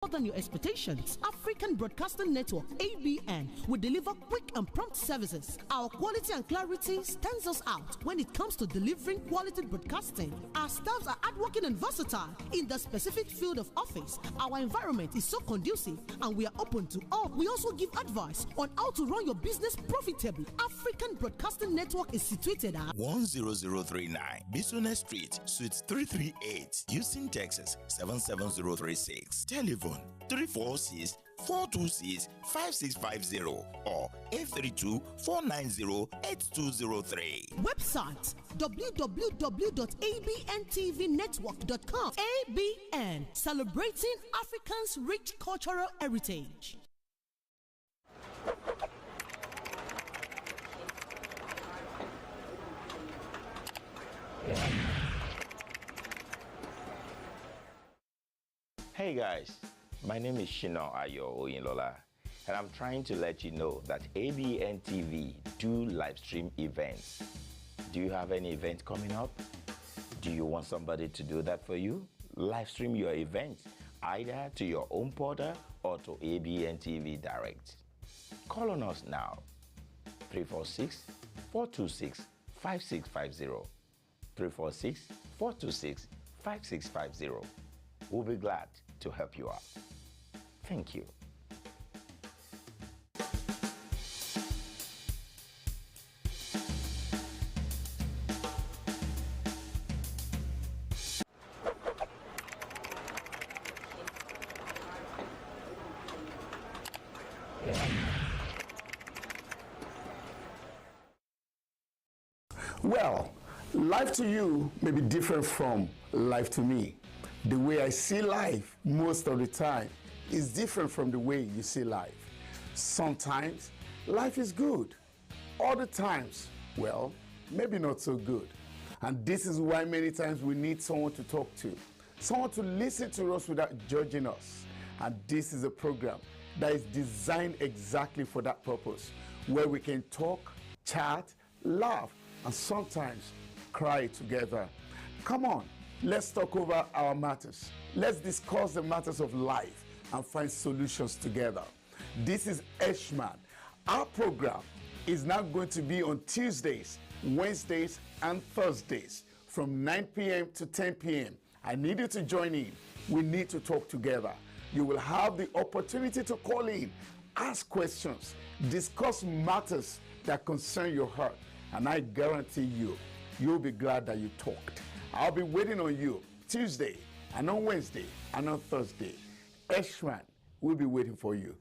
More than your expectations, African Broadcasting Network (ABN) will deliver quick and prompt services. Our quality and clarity stands us out when it comes to delivering quality broadcasting. Our staffs are hardworking and versatile in the specific field of office. Our environment is so conducive and we are open to all. We also give advice on how to run your business profitably. African Broadcasting Network is situated at 10039 Business Street, Suite 338, Houston, Texas 77036. Telephone 346-426-5650 or 832-490-8203. Website www.abntvnetwork.com. ABN, celebrating Africans' rich cultural heritage. Hey guys, my name is Shino Ayo Oyinlola, and I'm trying to let you know that ABN TV do live stream events. Do you have any event coming up? Do you want somebody to do that for you? Live stream your event either to your own portal or to ABN TV Direct. Call on us now, 346-426-5650, 346-426-5650. We'll be glad to help you out. Thank you. Well, life to you may be different from life to me. The way I see life most of the time is different from the way you see life. Sometimes life is good. Other times, well, maybe not so good. And this is why many times we need someone to talk to, someone to listen to us without judging us. And this is a program that is designed exactly for that purpose, where we can talk, chat, laugh, and sometimes cry together. Come on. Let's talk over our matters. Let's discuss the matters of life and find solutions together. This is Eshman. Our program is now going to be on Tuesdays, Wednesdays, and Thursdays from 9 p.m. to 10 p.m. I need you to join in. We need to talk together. You will have the opportunity to call in, ask questions, discuss matters that concern your heart, and I guarantee you, you'll be glad that you talked. I'll be waiting on you Tuesday and on Wednesday and on Thursday. Eshman will be waiting for you.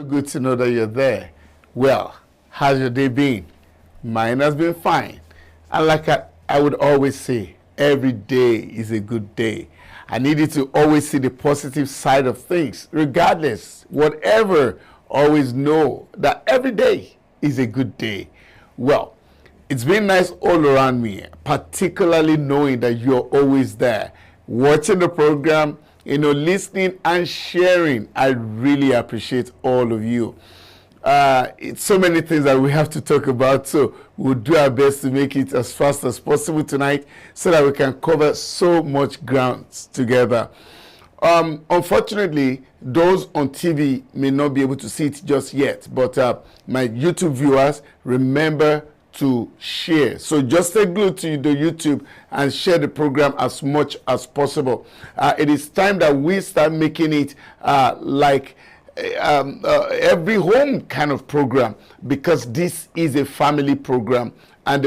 Good to know that you're there. Well, how's your day been? Mine has been fine. And like I would always say, every day is a good day. I need you to always see the positive side of things. Regardless, whatever, always know that every day is a good day. Well, it's been nice all around me, particularly knowing that you're always there, watching the program, listening and sharing. I really appreciate all of you. It's so many things that we have to talk about, so we'll do our best to make it as fast as possible tonight so that we can cover so much ground together. Unfortunately, those on TV may not be able to see it just yet, but my YouTube viewers, remember to share. So just stay glued to the YouTube and share the program as much as possible. It is time that we start making it like every home kind of program, because this is a family program, and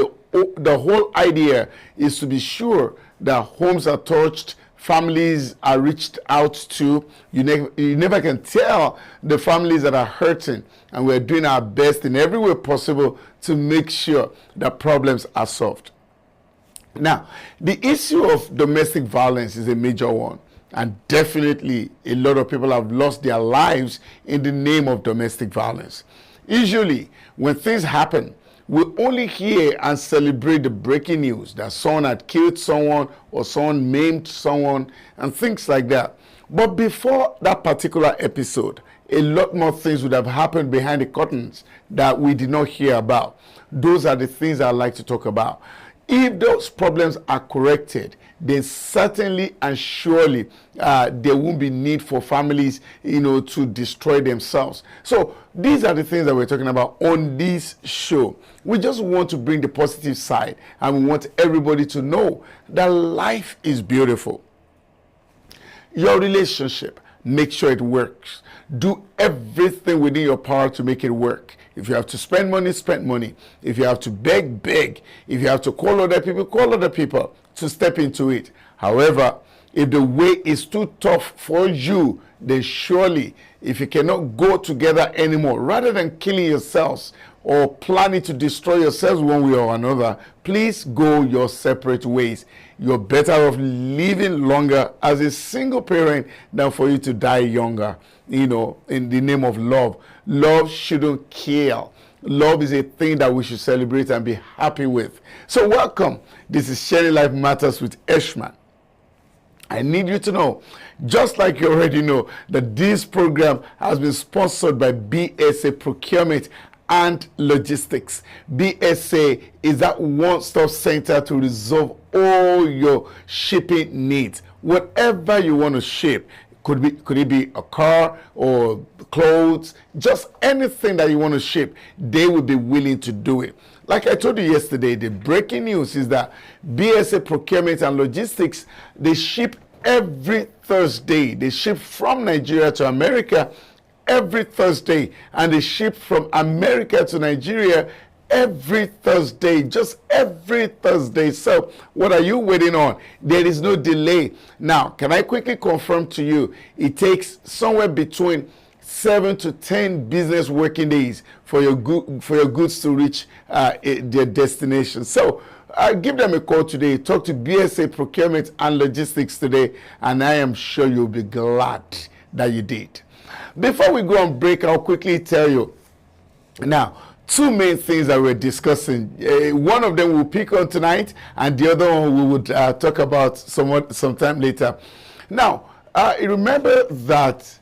the whole idea is to be sure that homes are touched, families are reached out to. You never can tell the families that are hurting, and we're doing our best in every way possible to make sure that problems are solved. Now, the issue of domestic violence is a major one, and definitely a lot of people have lost their lives in the name of domestic violence. Usually, when things happen, we only hear and celebrate the breaking news that someone had killed someone or someone maimed someone and things like that. But before that particular episode, a lot more things would have happened behind the curtains that we did not hear about. Those are the things I'd like to talk about. If those problems are corrected, then certainly and surely there won't be need for families, to destroy themselves. So these are the things that we're talking about on this show. We just want to bring the positive side, and we want everybody to know that life is beautiful. Your relationship, make sure it works. Do everything within your power to make it work. If you have to spend money, spend money. If you have to beg, beg. If you have to call other people to step into it. However, if the way is too tough for you, then surely, if you cannot go together anymore, rather than killing yourselves or planning to destroy yourselves one way or another, please go your separate ways. You're better off living longer as a single parent than for you to die younger, in the name of love. Love shouldn't kill. Love is a thing that we should celebrate and be happy with. So welcome. This is Sharing Life Matters with Eshman. I need you to know, just like you already know, that this program has been sponsored by BSA Procurement and Logistics. BSA is that one-stop center to resolve all your shipping needs. Whatever you want to ship, could it be a car or clothes, just anything that you want to ship, they will be willing to do it. Like I told you yesterday, the breaking news is that BSA Procurement and Logistics, they ship every Thursday. They ship from Nigeria to America every Thursday, and they ship from America to Nigeria every Thursday, just every Thursday. So what are you waiting on? There is no delay. Now, can I quickly confirm to you, it takes somewhere between 7 to 10 business working days for your goods to reach their destination. So give them a call today. Talk to BSA Procurement and Logistics today, and I am sure you'll be glad that you did. Before we go on break, I'll quickly tell you now, two main things that we're discussing. One of them we'll pick on tonight, and the other one we would talk about sometime later. Now, remember that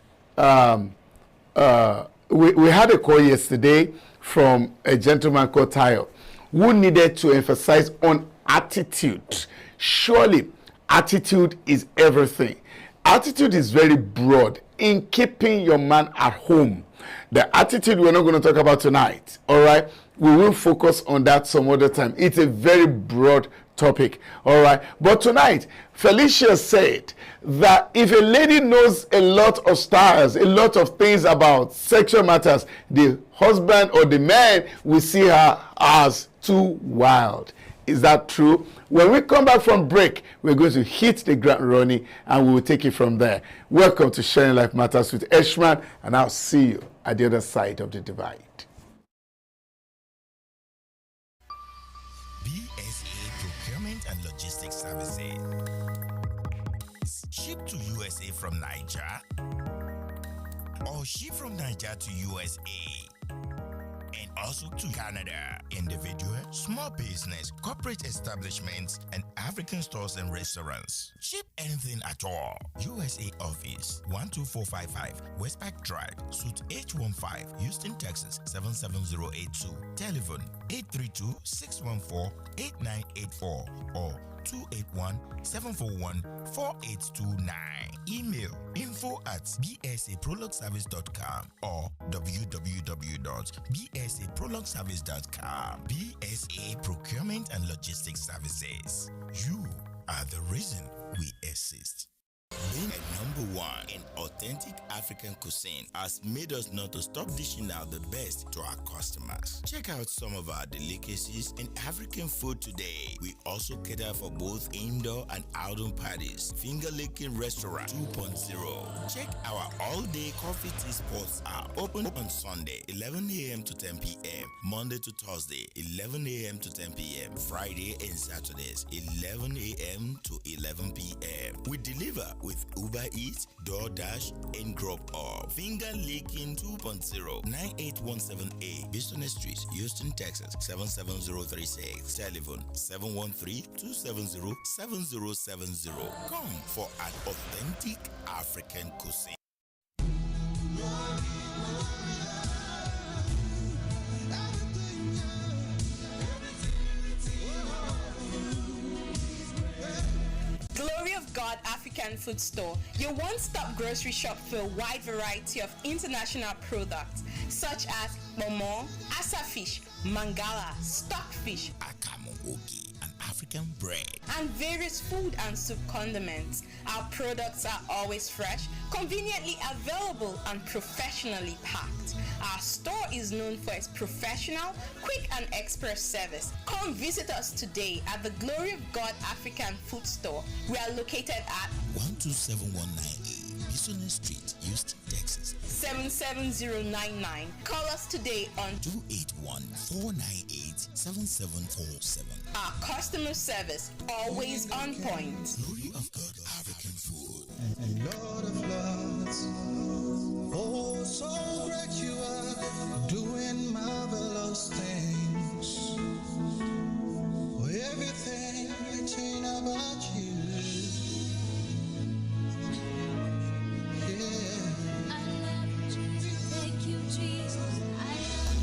we had a call yesterday from a gentleman called Tayo, who needed to emphasize on attitude. Surely, attitude is everything. Attitude is very broad in keeping your man at home. The attitude we're not going to talk about tonight, all right? We will focus on that some other time. It's a very broad topic, all right? But tonight, Felicia said that if a lady knows a lot of styles, a lot of things about sexual matters, the husband or the man will see her as too wild. Is that true? When we come back from break, we're going to hit the ground running, and we will take it from there. Welcome to Sharing Life Matters with Eshman, and I'll see you at the other side of the divide. BSA Procurement and Logistics Services. Ship to USA from Niger, or ship from Niger to USA, and also to Canada. Individual, small business, corporate establishments, and African stores and restaurants. Ship anything at all. USA office 12455 Westpac Drive, Suite H15, Houston, Texas 77082. Telephone 832-614-8984 or 281-741-4829. Email info@bsaprologueservice.com or www.bsaprologueservice.com. BSA Procurement and Logistics Services. You are the reason we exist. Being a number one in authentic African cuisine has made us not to stop dishing out the best to our customers. Check out some of our delicacies in African food today. We also cater for both indoor and outdoor parties. Finger Licking Restaurant 2.0. Check our all-day coffee tea spots out. Open on Sunday, 11 a.m. to 10 p.m. Monday to Thursday, 11 a.m. to 10 p.m. Friday and Saturdays, 11 a.m. to 11 p.m. We deliver with Uber Eats, DoorDash, and Drop Off. Finger Licking 2.0, 98178 Business Street, Houston, Texas 77036. Telephone 713-270-7070. Come for an authentic African cuisine. Glory of God African Food Store, your one-stop grocery shop for a wide variety of international products such as momo, asa fish, mangala, stockfish, Akamu Ogi, and African bread, and various food and soup condiments. Our products are always fresh, conveniently available, and professionally packed. Our store is known for its professional, quick, and express service. Come visit us today at the Glory of God African Food Store. We are located at 127198 Business Street, Houston, Texas 77099. Call us today on 281-498-7747. our customer service, always on point. Glory of God African food. Lord of Lords, oh, so great you are, doing marvelous things. For everything written about you. Yeah. I love you. Thank you, Jesus. I love you.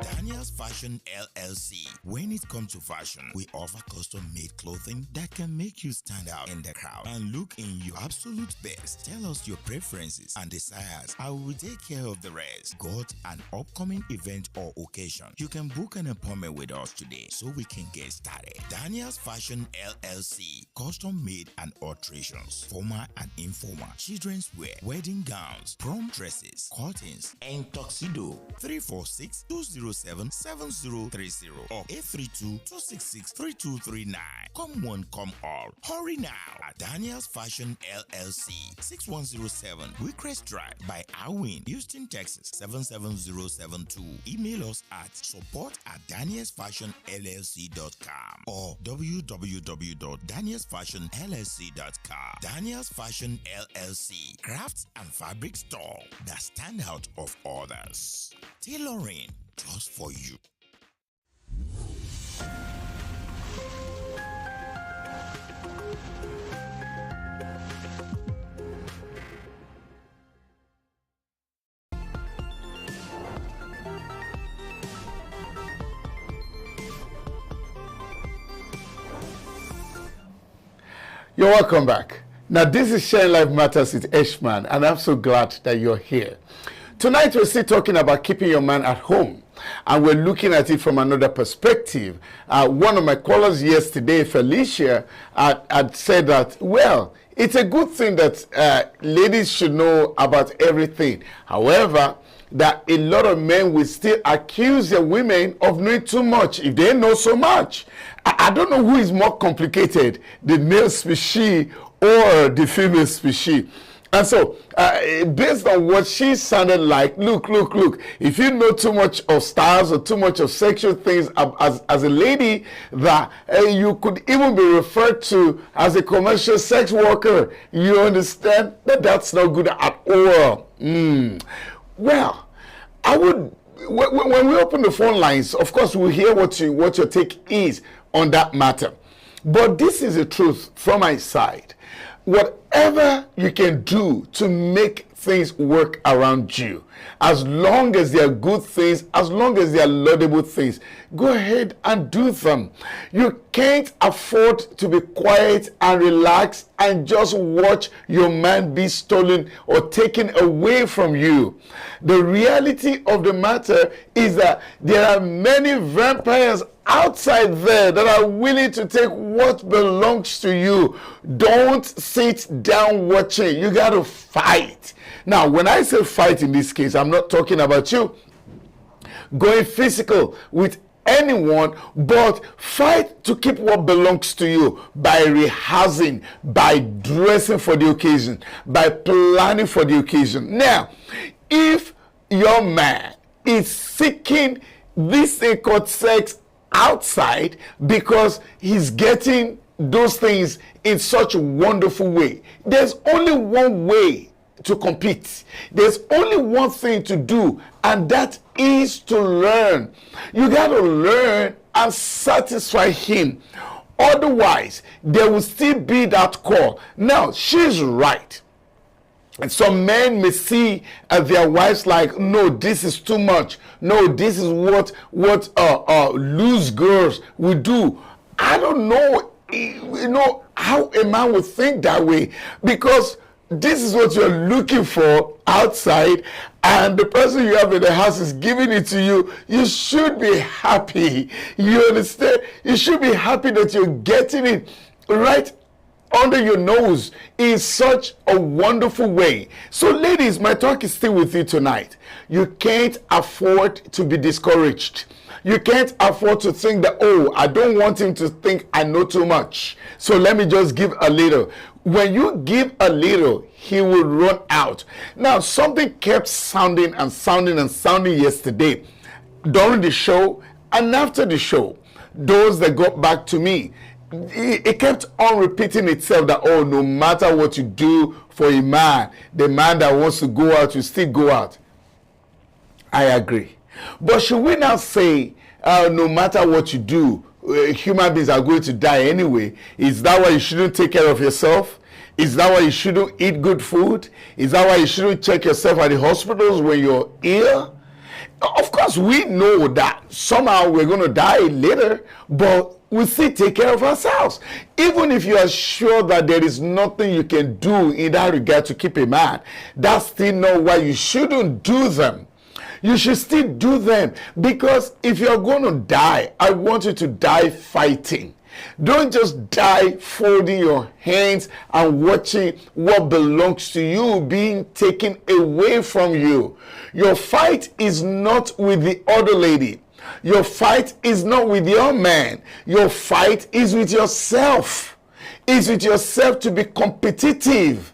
Daniel's Fashion LLC. When it comes to fashion, we offer custom-made clothing that can make you stand out in the crowd and look in your absolute best. Tell us your preferences and desires. I will take care of the rest. Got an upcoming event or occasion? You can book an appointment with us today so we can get started. Daniel's Fashion LLC. Custom-made and alterations, formal and informal, children's wear, wedding gowns, prom dresses, curtains, and tuxedo. 346-207-7030 or 832-266-3239. Come one, come all. Hurry now at Daniel's Fashion LLC, 6107 Wickrest Drive by Awin, Houston, Texas 77072. Email us at support@danielsfashionllc.com or www.danielsfashionllc.com. Daniel's Fashion LLC, crafts and fabric store that stand out of others. Tailoring just for you. You're welcome back. Now, this is Sharing Life Matters with Eshman, and I'm so glad that you're here. Tonight, we're still talking about keeping your man at home, and we're looking at it from another perspective. One of my callers yesterday, Felicia, had said that, well, it's a good thing that ladies should know about everything. However, that a lot of men will still accuse their women of knowing too much if they know so much. I don't know who is more complicated, the male species or the female species. And so, based on what she sounded like, look, if you know too much of styles or too much of sexual things as a lady, that you could even be referred to as a commercial sex worker. You understand that that's not good at all. Well, I would, when we open the phone lines, of course, we'll hear what your take is on that matter. But this is the truth from my side. Whatever you can do to make things work around you. As long as they are good things, as long as they are laudable things, go ahead and do them. You can't afford to be quiet and relax and just watch your man be stolen or taken away from you. The reality of the matter is that there are many vampires outside there that are willing to take what belongs to you. Don't sit down watching. You got to fight. Now, when I say fight in this case, I'm not talking about you going physical with anyone, but fight to keep what belongs to you by rehearsing, by dressing for the occasion, by planning for the occasion. Now, if your man is seeking this thing called sex outside because he's getting those things in such a wonderful way, there's only one way to compete. There's only one thing to do, and that is to learn. You got to learn and satisfy him. Otherwise, there will still be that call. Now, she's right. And some men may see their wives like, no, this is too much. No, this is what loose girls will do. I don't know, how a man would think that way, because this is what you're looking for outside, and the person you have in the house is giving it to you. You should be happy. You understand? You should be happy that you're getting it right under your nose in such a wonderful way. So ladies, my talk is still with you tonight. You can't afford to be discouraged. You can't afford to think that, oh, I don't want him to think I know too much, so let me just give a little. When you give a little, he will run out. Now, something kept sounding and sounding and sounding yesterday during the show and after the show. Those that got back to me, it kept on repeating itself that, oh, no matter what you do for a man, the man that wants to go out will still go out. I agree. But should we now say, no matter what you do, human beings are going to die anyway? Is that why you shouldn't take care of yourself? Is that why you shouldn't eat good food? Is that why you shouldn't check yourself at the hospitals when you're ill? Of course, we know that somehow we're going to die later, but we still take care of ourselves. Even if you are sure that there is nothing you can do in that regard to keep a man, that's still not why you shouldn't do them. You should still do them, because if you're going to die, I want you to die fighting. Don't just die folding your hands and watching what belongs to you being taken away from you. Your fight is not with the other lady. Your fight is not with your man. Your fight is with yourself. It's with yourself to be competitive.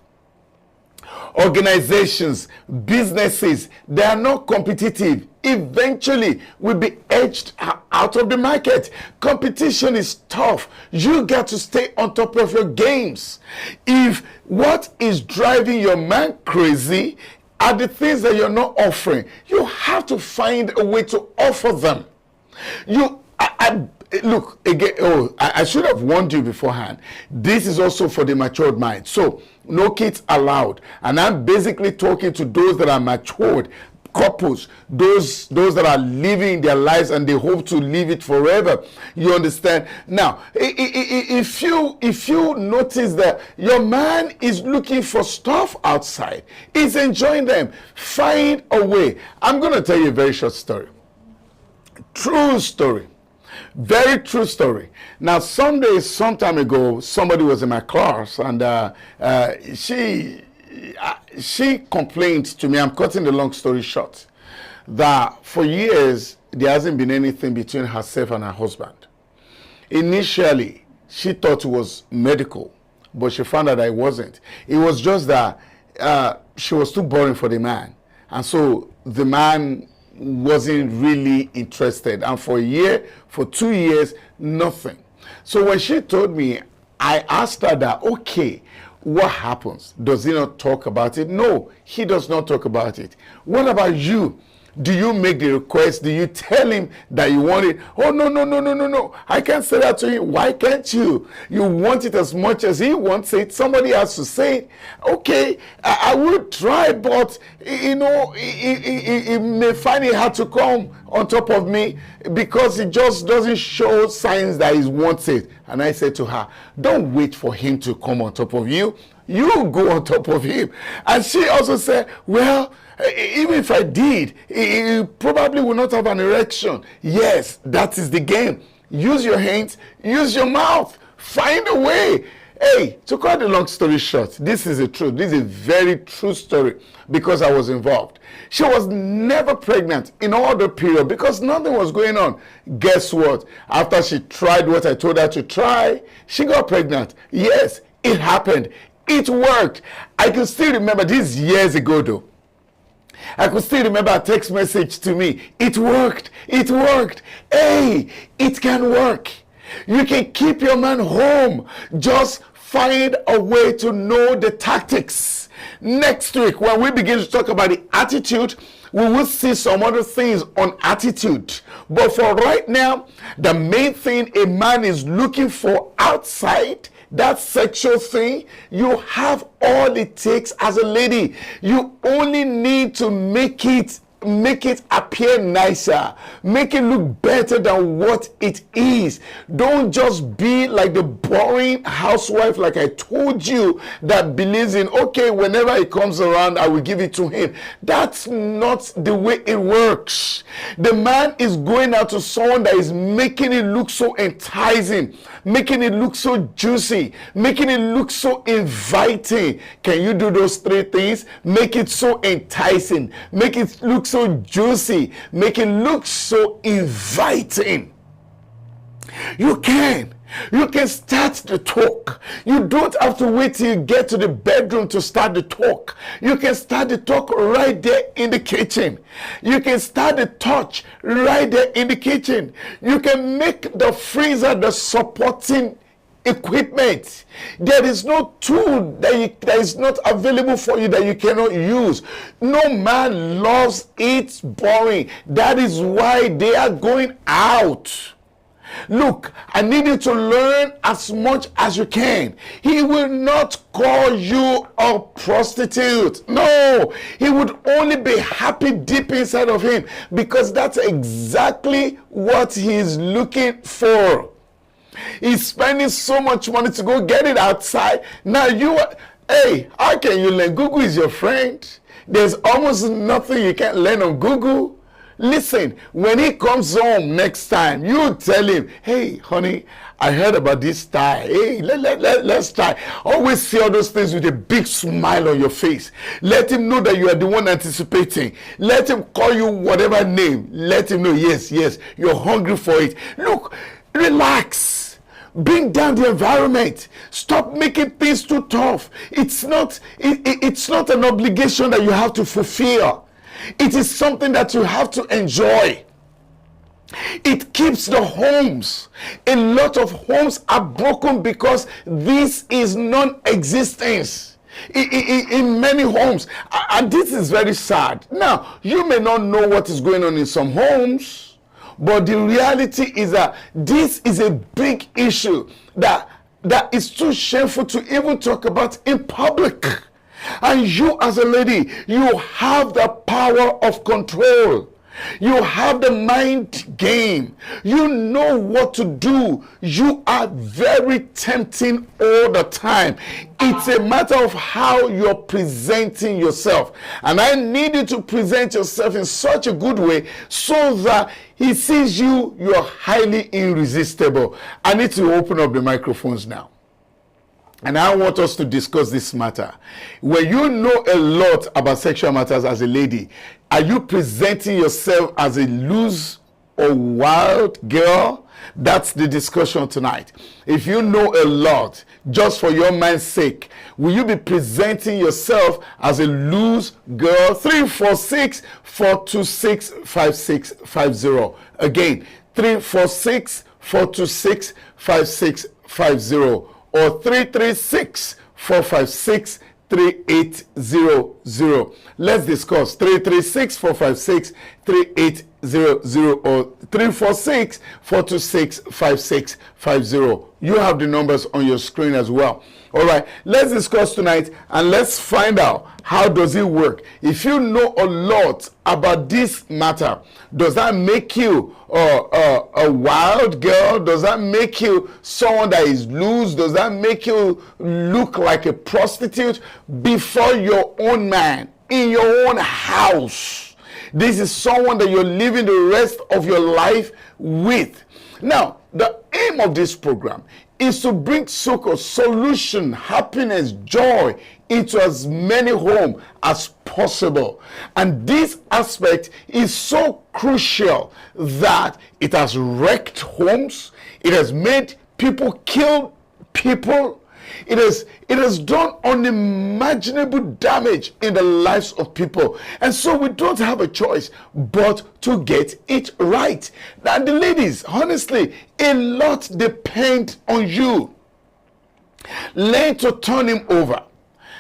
Organizations, businesses, they are not competitive. Eventually will be edged out of the market. Competition is tough. You got to stay on top of your games. If what is driving your man crazy are the things that you're not offering, you have to find a way to offer them. Look again. I should have warned you beforehand. This is also for the matured mind. So no kids allowed. And I'm basically talking to those that are matured, couples, those that are living their lives and they hope to live it forever. You understand? Now, if you notice that your man is looking for stuff outside, he's enjoying them, find a way. I'm going to tell you a very short story. True story. Very true story. Now, some time ago, somebody was in my class, and she complained to me, I'm cutting the long story short, that for years, there hasn't been anything between herself and her husband. Initially, she thought it was medical, but she found out that it wasn't. It was just that she was too boring for the man. And so the man wasn't really interested, and for 2 years, nothing. So when she told me, I asked her that, okay, what happens? Does he not talk about it? No, he does not talk about it. What about you? Do you make the request? Do you tell him that you want it? Oh, no, no, no, no, no, no. I can't say that to him. Why can't you? You want it as much as he wants it. Somebody has to say it. Okay, I will try, but, he may find it hard to come on top of me because he just doesn't show signs that he wants it. And I said to her, don't wait for him to come on top of you. You go on top of him. And she also said, well, even if I did, he probably will not have an erection. Yes, that is the game. Use your hands, use your mouth, find a way. Hey, to cut the long story short, this is the truth. This is a very true story because I was involved. She was never pregnant in all the period because nothing was going on. Guess what? After she tried what I told her to try, she got pregnant. Yes, it happened. It worked. I can still remember this years ago though. I could still remember a text message to me. It worked. It worked. Hey, it can work. You can keep your man home. Just find a way to know the tactics. Next week, when we begin to talk about the attitude, we will see some other things on attitude. But for right now, the main thing a man is looking for outside that sexual thing, you have all it takes as a lady. You only need to make it appear nicer, make it look better than what it is. Don't just be like the boring housewife like I told you that believes in, okay, whenever it comes around I will give it to him. That's not the way it works. The man is going out to someone that is making it look so enticing, making it look so juicy, making it look so inviting. Can you do those three things? Make it so enticing, make it look so juicy, make it look so inviting. You can start the talk. You don't have to wait till you get to the bedroom to start the talk. You can start the talk right there in the kitchen. You can start the touch right there in the kitchen. You can make the freezer the supporting equipment. There is no tool that is not available for you that you cannot use. No man loves it boring. That is why they are going out. Look, I need you to learn as much as you can. He will not call you a prostitute. No, he would only be happy deep inside of him because that's exactly what he's looking for. He's spending so much money to go get it outside. Now hey, how can you learn? Google is your friend. There's almost nothing you can't learn on Google. Listen, when he comes home next time, you tell him, hey, honey, I heard about this tie. Hey, let's try. Always say all those things with a big smile on your face. Let him know that you are the one anticipating. Let him call you whatever name. Let him know, yes, you're hungry for it. Look, relax. Bring down the environment. Stop making things too tough. It's not an obligation that you have to fulfill. It is something that you have to enjoy. It keeps the homes. A lot of homes are broken because this is non-existence. In many homes, and this is very sad. Now, you may not know what is going on in some homes, but the reality is that this is a big issue that is too shameful to even talk about in public. And you as a lady, you have the power of control. You have the mind game. You know what to do. You are very tempting all the time. It's a matter of how you're presenting yourself. And I need you to present yourself in such a good way so that he sees you're highly irresistible. I need to open up the microphones now. And I want us to discuss this matter. When you know a lot about sexual matters as a lady, are you presenting yourself as a loose or wild girl? That's the discussion tonight. If you know a lot, just for your mind's sake, will you be presenting yourself as a loose girl? 346-426-5650. Again, 346-426-5650. Or 336-456-3650. 3800. Let's discuss 336-456-3800 or 346-426-5650. You have the numbers on your screen as well. All right, let's discuss tonight and let's find out how does it work. If you know a lot about this matter, does that make you a wild girl? Does that make you someone that is loose? Does that make you look like a prostitute before your own man in your own house? This is someone that you're living the rest of your life with. Now, the aim of this program is to bring succor, solution, happiness, joy into as many homes as possible. And this aspect is so crucial that it has wrecked homes, it has made people kill people, it has done unimaginable damage in the lives of people. And so we don't have a choice but to get it right. And the ladies, honestly, a lot depends on you. Learn to turn him over.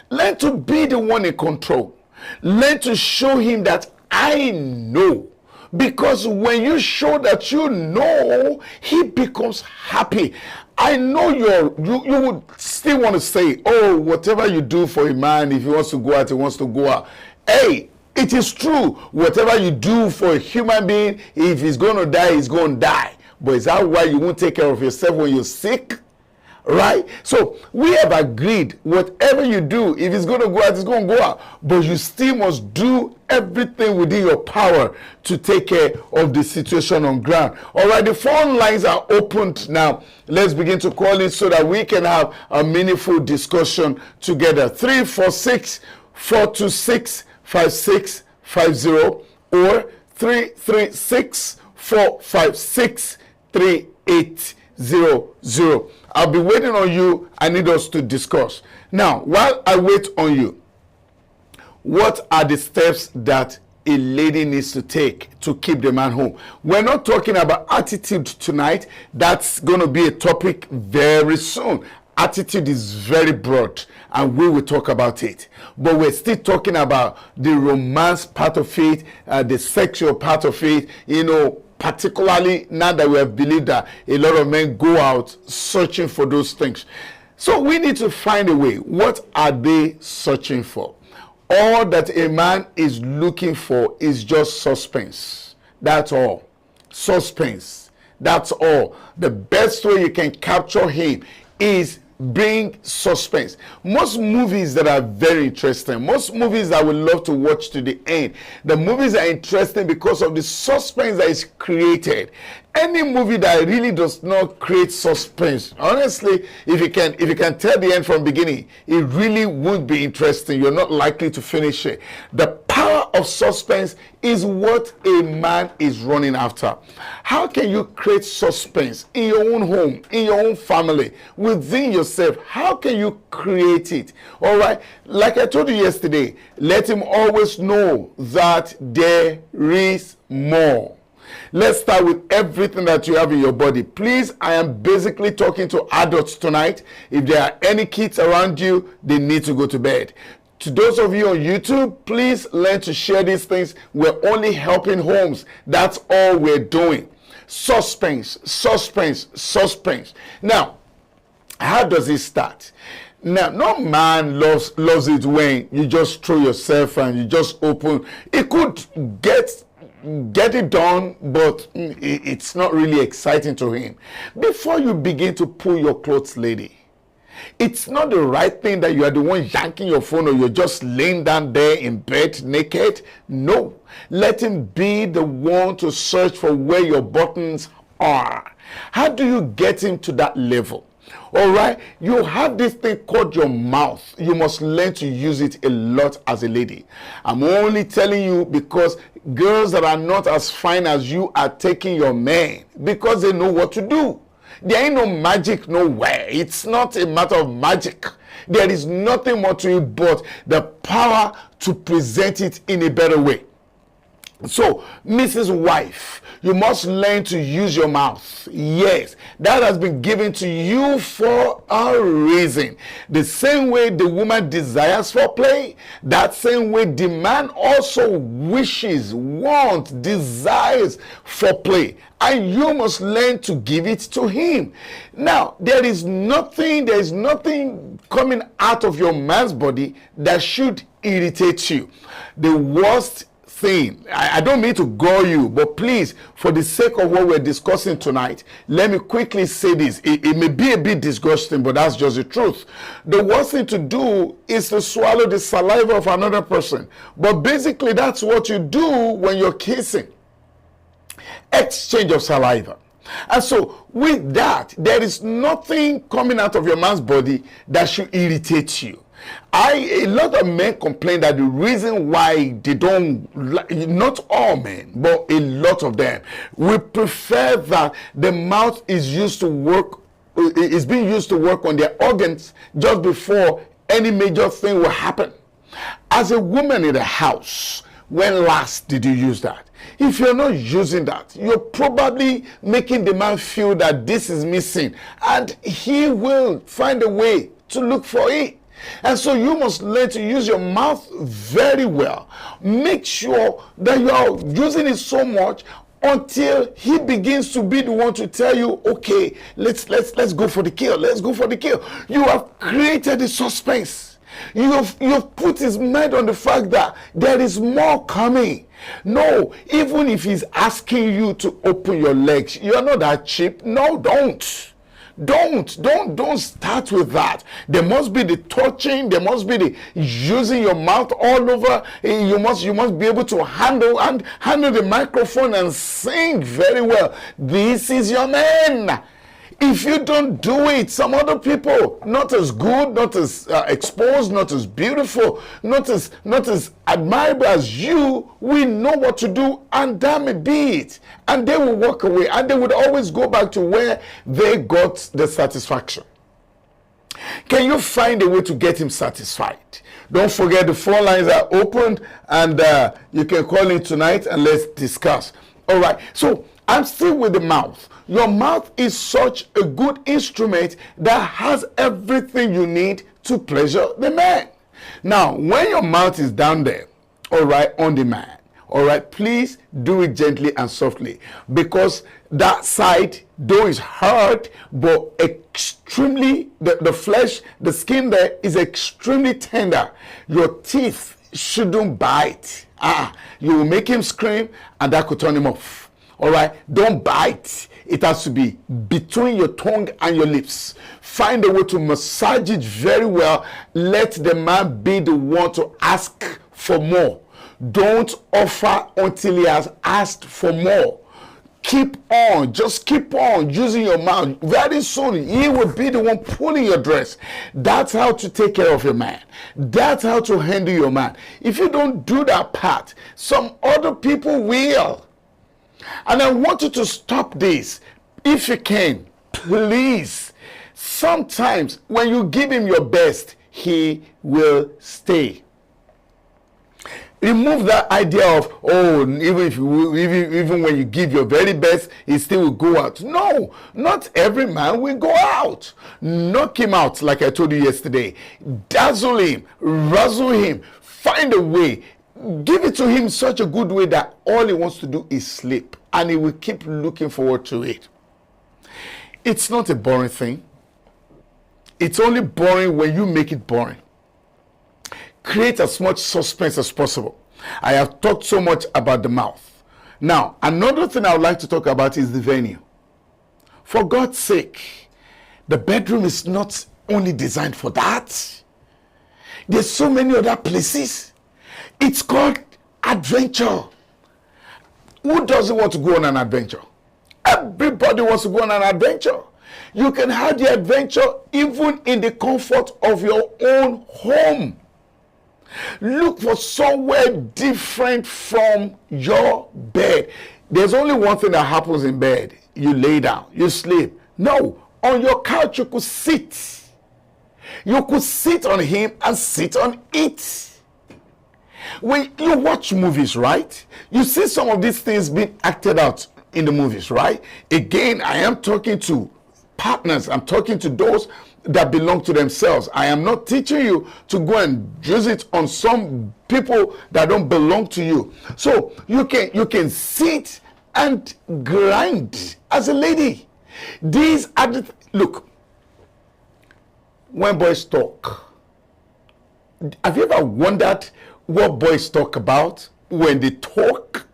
Learn to be the one in control. Learn to show him that I know. Because when you show that you know, he becomes happy. I know you would still want to say, oh, whatever you do for a man, if he wants to go out, he wants to go out. Hey, it is true. Whatever you do for a human being, if he's going to die, he's going to die. But is that why you won't take care of yourself when you're sick? Right? So we have agreed, whatever you do, if it's going to go out, it's going to go out. But you still must do everything within your power to take care of the situation on ground. All right, the phone lines are opened now. Let's begin to call in so that we can have a meaningful discussion together. 346-426-5650 or 336-456-3800. I'll be waiting on you. I need us to discuss. Now, while I wait on you, what are the steps that a lady needs to take to keep the man home? We're not talking about attitude tonight. That's going to be a topic very soon. Attitude is very broad, and we will talk about it. But we're still talking about the romance part of it, the sexual part of it, particularly now that we have believed that a lot of men go out searching for those things. So we need to find a way. What are they searching for? All that a man is looking for is just suspense. That's all. Suspense. That's all. The best way you can capture him is bring suspense. Most movies that are very interesting, most movies that we love to watch to the end, the movies are interesting because of the suspense that is created. Any movie that really does not create suspense, honestly, if you can tell the end from beginning, it really would be interesting. You're not likely to finish it. The power of suspense is what a man is running after. How can you create suspense in your own home, in your own family, within yourself? How can you create it? All right, like I told you yesterday, let him always know that there is more. Let's start with everything that you have in your body. Please, I am basically talking to adults tonight. If there are any kids around you, they need to go to bed. To those of you on YouTube, please learn to share these things. We're only helping homes. That's all we're doing. Suspense, suspense, suspense. Now, how does it start? Now, no man loves it when you just throw yourself and you just open. It could get it done, but it's not really exciting to him. Before you begin to pull your clothes, lady, it's not the right thing that you are the one yanking your phone or you're just laying down there in bed naked. No, let him be the one to search for where your buttons are. How do you get him to that level? All right, you have this thing called your mouth. You must learn to use it a lot as a lady. I'm only telling you because girls that are not as fine as you are taking your man because they know what to do. There ain't no magic nowhere. It's not a matter of magic. There is nothing more to it but the power to present it in a better way. So, Mrs. Wife, you must learn to use your mouth. Yes, that has been given to you for a reason. The same way the woman desires for play, that same way the man also wishes, wants, desires for play. And you must learn to give it to him. Now, there is nothing coming out of your man's body that should irritate you. The worst thing, I don't mean to gore you, but please, for the sake of what we're discussing tonight, let me quickly say this. It may be a bit disgusting, but that's just the truth. The worst thing to do is to swallow the saliva of another person. But basically, that's what you do when you're kissing. Exchange of saliva. And so with that, there is nothing coming out of your man's body that should irritate you. A lot of men complain that the reason why they don't, not all men, but a lot of them, we prefer that the mouth is being used to work on their organs just before any major thing will happen. As a woman in the house, when last did you use that? If you're not using that, you're probably making the man feel that this is missing, and he will find a way to look for it. And so you must learn to use your mouth very well. Make sure that you are using it so much until he begins to be the one to tell you, okay, let's go for the kill. Let's go for the kill. You have created the suspense. You've put his mind on the fact that there is more coming. No, even if he's asking you to open your legs, you're not that cheap. No, don't start with that. There must be the touching, there must be the using your mouth all over. You must be able to handle the microphone and sing very well. This is your man. If you don't do it, some other people, not as good, not as exposed, not as beautiful, not as admirable as you, we know what to do, and that may be it. And they will walk away, and they would always go back to where they got the satisfaction. Can you find a way to get him satisfied? Don't forget the phone lines are opened, and you can call in tonight and let's discuss. All right, so I'm still with the mouth. Your mouth is such a good instrument that has everything you need to pleasure the man. Now, when your mouth is down there, all right, on the man, all right, please do it gently and softly, because that side, though is hard, but extremely, the flesh, the skin there is extremely tender. Your teeth shouldn't bite. You will make him scream, and that could turn him off. All right, don't bite. It has to be between your tongue and your lips. Find a way to massage it very well. Let the man be the one to ask for more. Don't offer until he has asked for more. Keep on, just keep on using your mouth. Very soon, he will be the one pulling your dress. That's how to take care of your man. That's how to handle your man. If you don't do that part, some other people will. And I want you to stop this. If you can, please. Sometimes when you give him your best, he will stay. Remove that idea of, oh, even when you give your very best, he still will go out. No, not every man will go out. Knock him out, like I told you yesterday. Dazzle him, razzle him, find a way. Give it to him such a good way that all he wants to do is sleep, and he will keep looking forward to it. It's not a boring thing. It's only boring when you make it boring. Create as much suspense as possible. I have talked so much about the mouth. Now, another thing I would like to talk about is the venue. For God's sake, the bedroom is not only designed for that. There's so many other places. It's called adventure. Who doesn't want to go on an adventure? Everybody wants to go on an adventure. You can have the adventure even in the comfort of your own home. Look for somewhere different from your bed. There's only one thing that happens in bed. You lay down, you sleep. No, on your couch you could sit. You could sit on him and sit on it. When you watch movies, right? You see some of these things being acted out in the movies, right? Again, I am talking to partners. I'm talking to those that belong to themselves. I am not teaching you to go and use it on some people that don't belong to you. So you can sit and grind as a lady. These are the look. When boys talk, have you ever wondered what boys talk about when they talk?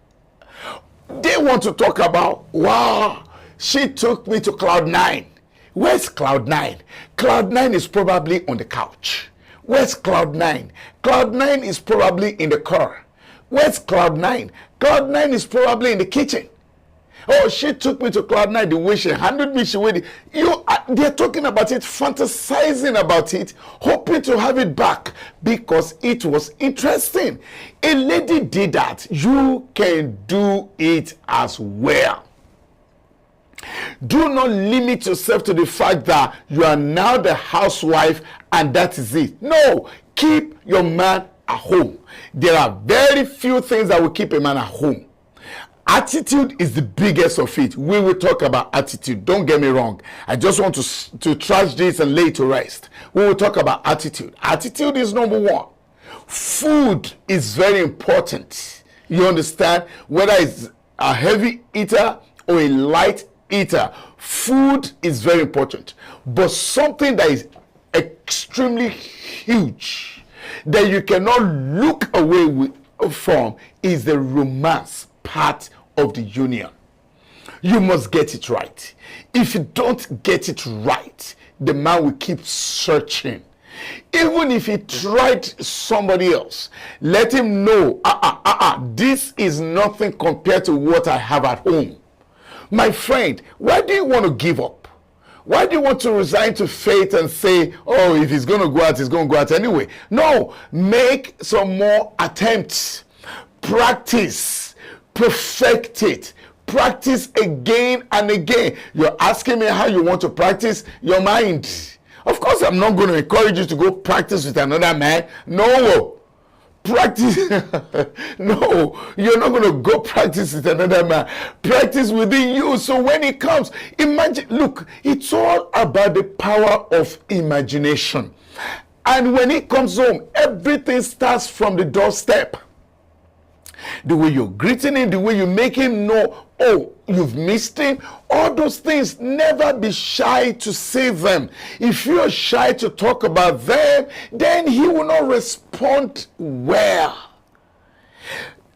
They want to talk about, wow, she took me to cloud 9. Where's cloud 9? Cloud 9 is probably on the couch. Where's cloud 9? Cloud 9 is probably in the car. Where's cloud 9? Cloud 9 is probably in the kitchen. Oh, she took me to cloud 9 the way she handled me. They're talking about it, fantasizing about it, hoping to have it back because it was interesting. A lady did that. You can do it as well. Do not limit yourself to the fact that you are now the housewife and that is it. No, keep your man at home. There are very few things that will keep a man at home. Attitude is the biggest of it. We will talk about attitude. Don't get me wrong. I just want to trash this and lay it to rest. We will talk about attitude. Attitude is number one. Food is very important. You understand? Whether it's a heavy eater or a light eater, food is very important. But something that is extremely huge that you cannot look away from is the romance part of the union. You must get it right. If you don't get it right, the man will keep searching. Even if he tried somebody else, let him know, this is nothing compared to what I have at home. My friend, why do you want to give up? Why do you want to resign to fate and say, oh, if he's going to go out, he's going to go out anyway? No, make some more attempts. Practice. Perfect it. Practice again and again. You're asking me how you want to practice your mind. Of course, I'm not going to encourage you to go practice with another man. No. Practice. No, you're not going to go practice with another man. Practice within you. So when it comes, imagine, look, it's all about the power of imagination. And when it comes home, everything starts from the doorstep. The way you're greeting him, the way you make him know, oh, you've missed him. All those things, never be shy to say them. If you're shy to talk about them, then he will not respond well.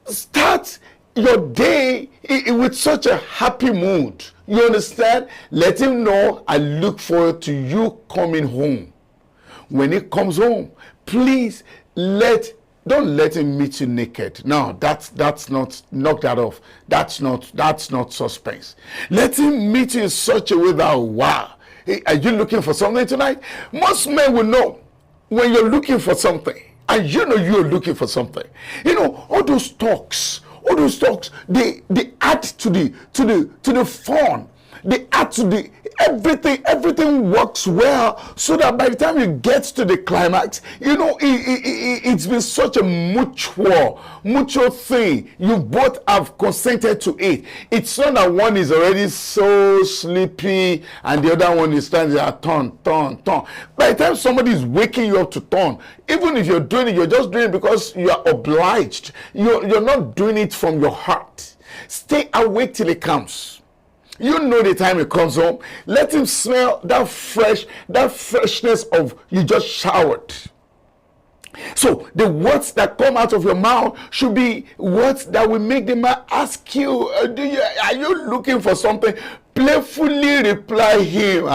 Start your day with such a happy mood. You understand? Let him know, I look forward to you coming home. When he comes home, please don't let him meet you naked. No, that's not, knock that off. That's not suspense. Let him meet you in such a way that, wow, hey, are you looking for something tonight? Most men will know when you're looking for something, and you know you're looking for something. You know, all those talks, they add to the fun. They add to the everything works well, so that by the time you get to the climax, you know, it's been such a mutual thing. You both have consented to it. It's not that one is already so sleepy and the other one is standing there, turn. By the time somebody is waking you up to turn, even if you're doing it, you're just doing it because you are obliged. You're not doing it from your heart. Stay awake till it comes. You know the time he comes home. Let him smell that freshness of you just showered. So the words that come out of your mouth should be words that will make the man ask you, are you looking for something? Playfully reply him,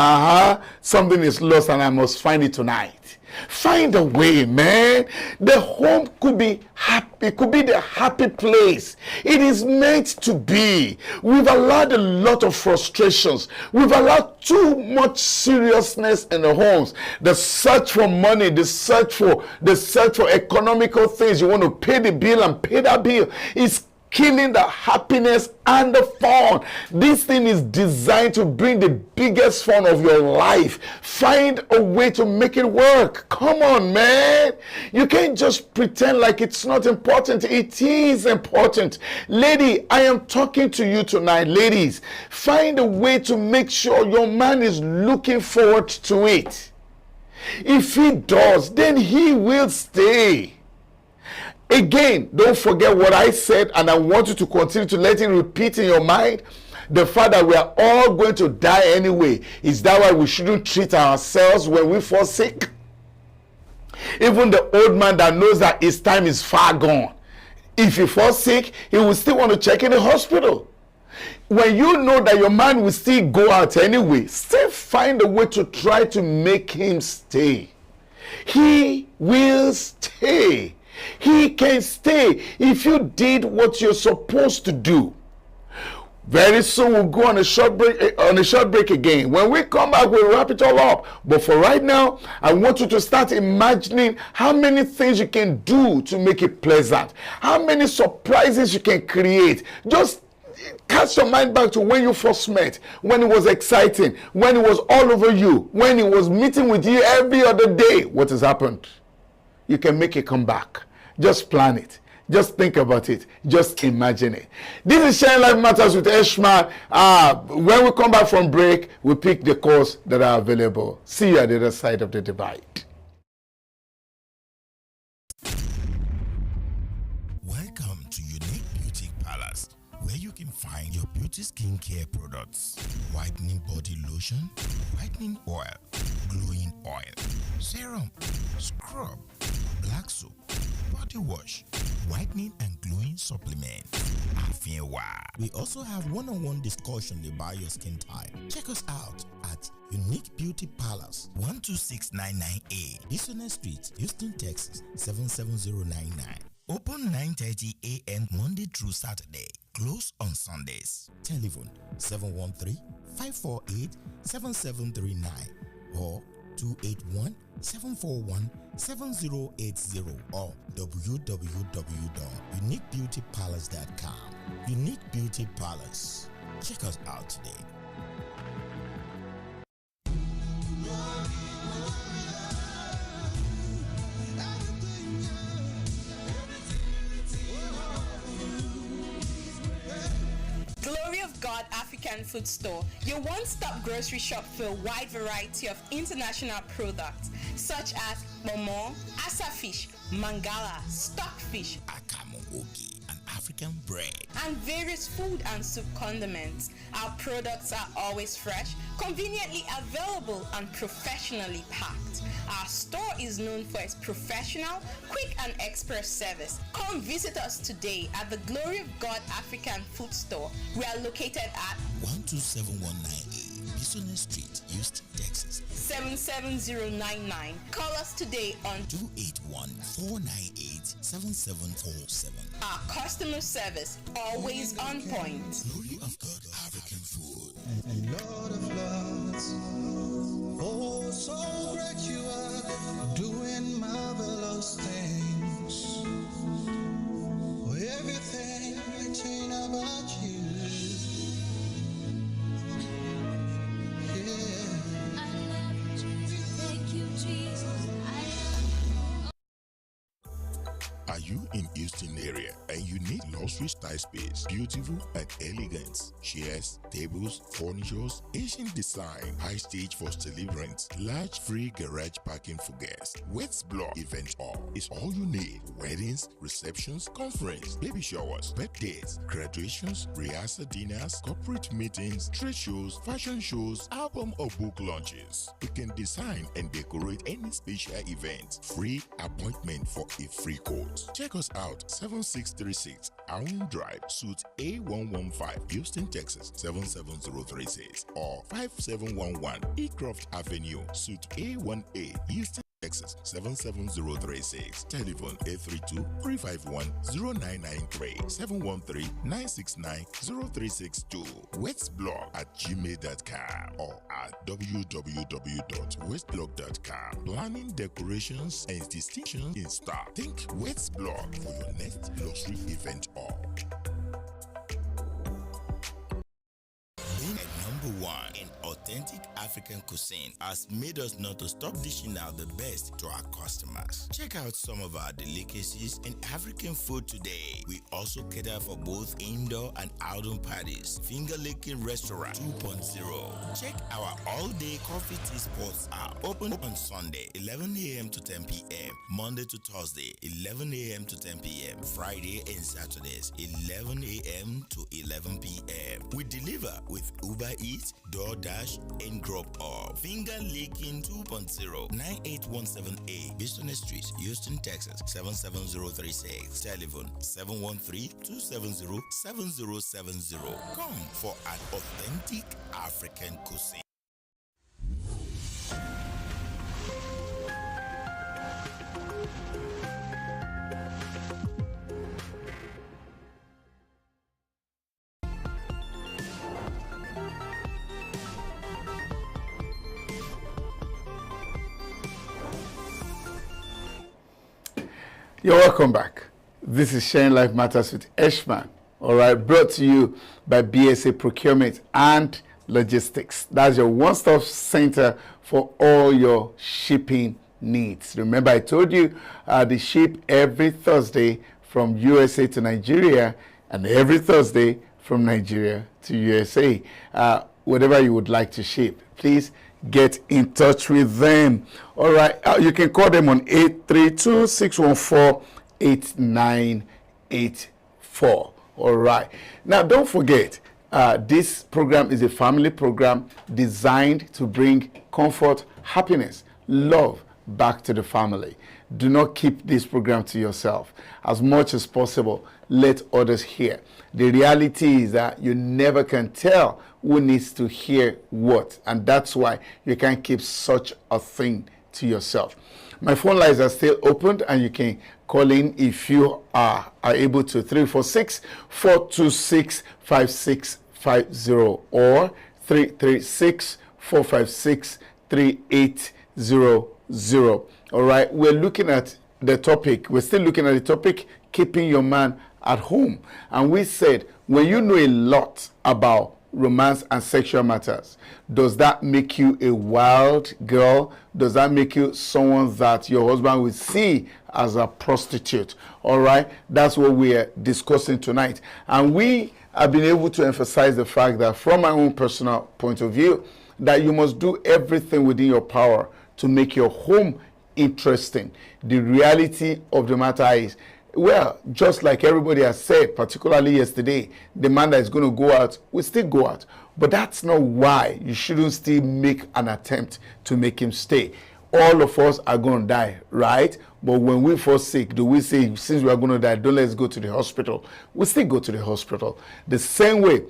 something is lost and I must find it tonight. Find a way, man. The home could be happy, could be the happy place. It is meant to be. We've allowed a lot of frustrations. We've allowed too much seriousness in the homes. The search for money, the search for economical things. You want to pay the bill and pay that bill. It's killing the happiness and the fun. This thing is designed to bring the biggest fun of your life. Find a way to make it work. Come on, man. You can't just pretend like it's not important. It is important. Lady, I am talking to you tonight. Ladies, find a way to make sure your man is looking forward to it. If he does, then he will stay. Again, don't forget what I said, and I want you to continue to let it repeat in your mind. The fact that we are all going to die anyway. Is that why we shouldn't treat ourselves when we fall sick? Even the old man that knows that his time is far gone, if he falls sick, he will still want to check in the hospital. When you know that your man will still go out anyway, still find a way to try to make him stay. He will stay. He can stay if you did what you're supposed to do. Very soon we'll go on a short break again. When we come back, we'll wrap it all up. But for right now, I want you to start imagining how many things you can do to make it pleasant. How many surprises you can create. Just cast your mind back to when you first met, when it was exciting, when it was all over you, when it was meeting with you every other day. What has happened? You can make it come back. Just plan it. Just think about it. Just imagine it. This is Sharing Life Matters with Eshman. When we come back from break, we pick the calls that are available. See you at the other side of the divide. Welcome to Unique Beauty Palace, where you can find your beauty skincare products: whitening body lotion, whitening oil, glowing oil, serum, scrub, black soap, body wash, whitening and glowing supplement. We also have one-on-one discussion about your skin type. Check us out at Unique Beauty Palace, 12699A, Business Street, Houston, Texas, 77099. Open 9:30 a.m. Monday through Saturday. Close on Sundays. Telephone 713-548-7739 or 281-741-7080 or www.uniquebeautypalace.com. Unique Beauty Palace. Check us out today. Glory of God African Food Store, your one-stop grocery shop for a wide variety of international products such as momo, asa fish, mangala, stockfish, Akamogogi, and African bread. and various food and soup condiments. Our products are always fresh, conveniently available, and professionally packed. Our store is known for its professional, quick, and express service. Come visit us today at the Glory of God African Food Store. We are located at 12719A, Business Street, Houston, Texas. 77099. Call us today on 281-498-7747. our customer service, always on point. Glory of God African Food. Lord of Lords, oh, so great you are, doing marvelous things. Oh, everything written about you. Yeah. I love you. Thank you, Jesus. I love Are you in Houston area and you need luxury style space, beautiful and elegant? Chairs, tables, furnitures, Asian design, high stage for celebrants, large free garage parking for guests. Wets Block Event Hall is all you need. Weddings, receptions, conference, baby showers, birthdays, graduations, rehearsal dinners, corporate meetings, trade shows, fashion shows, album or book launches. You can design and decorate any special event. Free appointment for a free quote. Check us out, 7636 Allen Drive, Suite A115, Houston, Texas, 77036 or 5711 Ecroft Avenue, Suite A18, Houston, Texas, 77036. Telephone 832-351-0993, 713-969-0362. westblog@gmail.com or at www.westblog.com. Planning, decorations, and distinctions in stock. Think Westblog for your next luxury event hall. African cuisine has made us not to stop dishing out the best to our customers. Check out some of our delicacies and African food today. We also cater for both indoor and outdoor parties. Finger Licking Restaurant 2.0. Check our all-day coffee tea spots are open on Sunday 11 a.m. to 10 p.m. Monday to Thursday 11 a.m. to 10 p.m. Friday and Saturdays 11 a.m. to 11 p.m. We deliver with Uber Eats, DoorDash, and Grub Up. Finger Licking 2.0 9817A Boston Street, Houston, Texas 77036. Telephone 713-270-7070. Come for an authentic African cuisine. You're welcome back. This is Sharing Life Matters with Eshman. All right, brought to you by BSA Procurement and Logistics. That's your one-stop center for all your shipping needs. Remember, I told you they ship every Thursday from USA to Nigeria and every Thursday from Nigeria to USA. Whatever you would like to ship, please get in touch with them. All right, you can call them on 832-614-8984. All right, now don't forget, this program is a family program designed to bring comfort, happiness, love back to the family. Do not keep this program to yourself. As much as possible, let others hear. The reality is that you never can tell who needs to hear what, and that's why you can't keep such a thing to yourself. My phone lines are still opened, and you can call in if you are able to. 346-426-5650 or 336-456-3800. All right, we're looking at the topic. We're still looking at the topic, keeping your man at home. And we said, when you know a lot about romance and sexual matters, does that make you a wild girl? Does that make you someone that your husband will see as a prostitute? All right, that's what we are discussing tonight. And we have been able to emphasize the fact that from my own personal point of view, that you must do everything within your power to make your home interesting. The reality of the matter is, well, just like everybody has said, particularly yesterday, the man that is going to go out will still go out. But that's not why you shouldn't still make an attempt to make him stay. All of us are going to die, right? But when we fall sick, do we say, since we are going to die, don't let's go to the hospital? We still go to the hospital. The same way,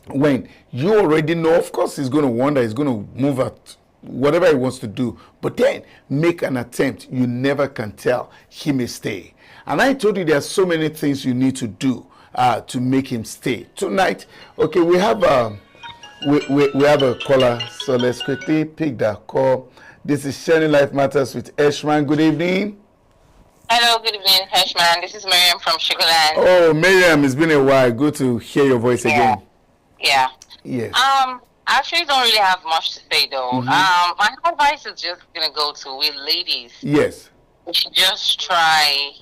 when you already know, of course, he's going to wander, he's going to move out, whatever he wants to do, but then make an attempt. You never can tell. He may stay. And I told you there are so many things you need to do to make him stay. Tonight, okay, we have we have a caller, so let's quickly pick that call. This is Sharing Life Matters with Eshman. Good evening. Hello, good evening, Eshman. This is Miriam from Sugarland. Oh, Miriam, it's been a while. Good to hear your voice again. Yeah. Yes. I actually don't really have much to say though. My advice is just gonna go to we ladies. Yes. We should just try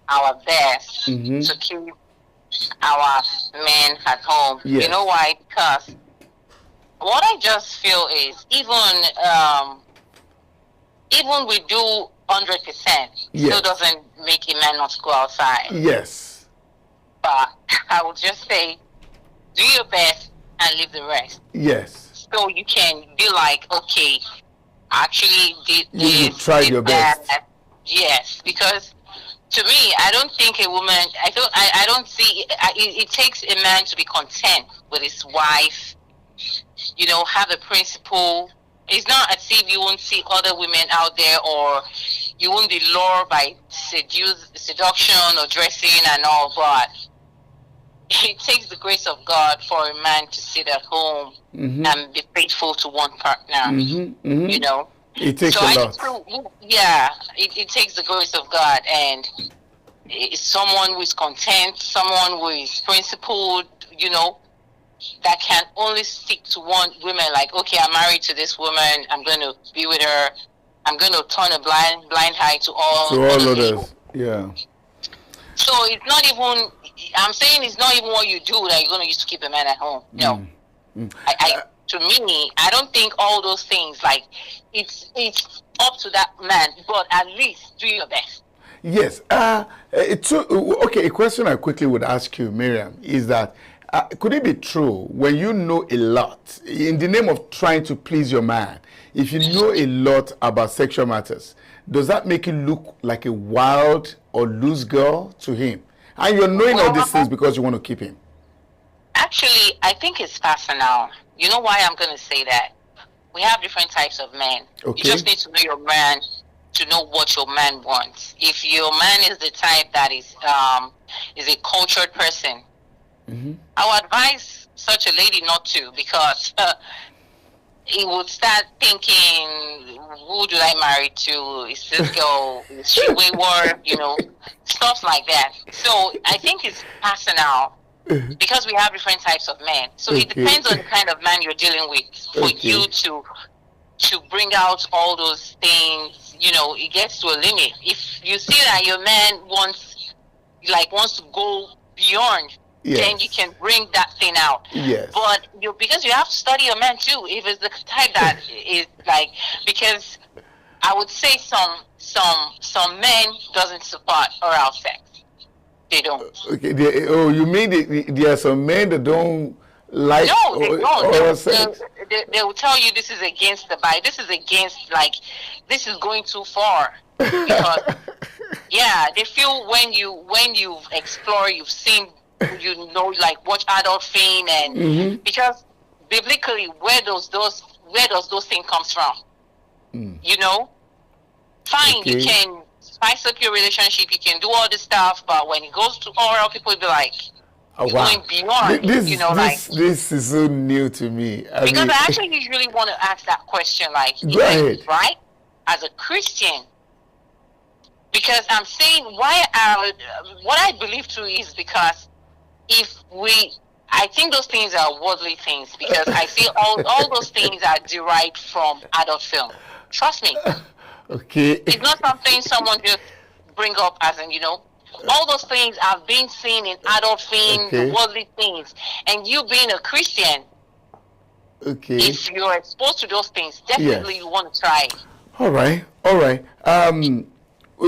our best to keep our men at home. Yes. You know why? Because what I just feel is even we do 100%, still doesn't make a man not go outside. Yes. But I would just say, do your best and leave the rest. Yes. So you can be like, okay, actually did this. You tried your best. Yes, because to me, I don't think a woman. I don't see. It takes a man to be content with his wife. You know, have a principle. It's not as if you won't see other women out there, or you won't be lured by seduction or dressing and all. But it takes the grace of God for a man to sit at home and be faithful to one partner. You know, it takes a lot. It takes the grace of God, and it's someone who is content, someone who is principled. You know, that can only stick to one woman. Like, okay, I'm married to this woman. I'm going to be with her. I'm going to turn a blind eye to all others. Yeah. So it's not even. I'm saying it's not even what you do that you're going to use to keep a man at home. No. To me, I don't think all those things, like, it's up to that man, but at least do your best. Yes. Okay, a question I quickly would ask you, Miriam, is that could it be true when you know a lot, in the name of trying to please your man, if you know a lot about sexual matters, does that make you look like a wild or loose girl to him? And you're knowing all these things because you want to keep him? Actually, I think it's personal. You know why I'm going to say that? We have different types of men. Okay. You just need to know your man to know what your man wants. If your man is the type that is a cultured person, I would advise such a lady not to, because he would start thinking, who do I marry to? Is this girl, is she wayward? You know, stuff like that. So I think it's personal, because we have different types of men. So it depends on the kind of man you're dealing with for you to bring out all those things. You know, it gets to a limit. If you see that your man wants to go beyond, then you can bring that thing out. Yes. But because you have to study your man too. If it's the type that is like, because I would say some men doesn't support oral sex. They don't. Okay. You mean there are some men that don't like oral sex? They will tell you this is against the Bible. This is against, like, this is going too far. Because they feel when you've explored, you've seen, you know, like, watch adult film, and because biblically, where does those things comes from? You know, fine, you can spice up your relationship, you can do all this stuff, but when it goes to oral, people will be like, going beyond. This is so new to me. I actually usually want to ask that question, like, go ahead. Right, as a Christian. Because I'm saying what I believe too is because I think those things are worldly things, because I see all those things are derived from adult film. Trust me. Okay. It's not something someone just bring up as in, you know, all those things have been seen in adult film, worldly things. And you being a Christian, if you're exposed to those things, definitely you want to try. All right.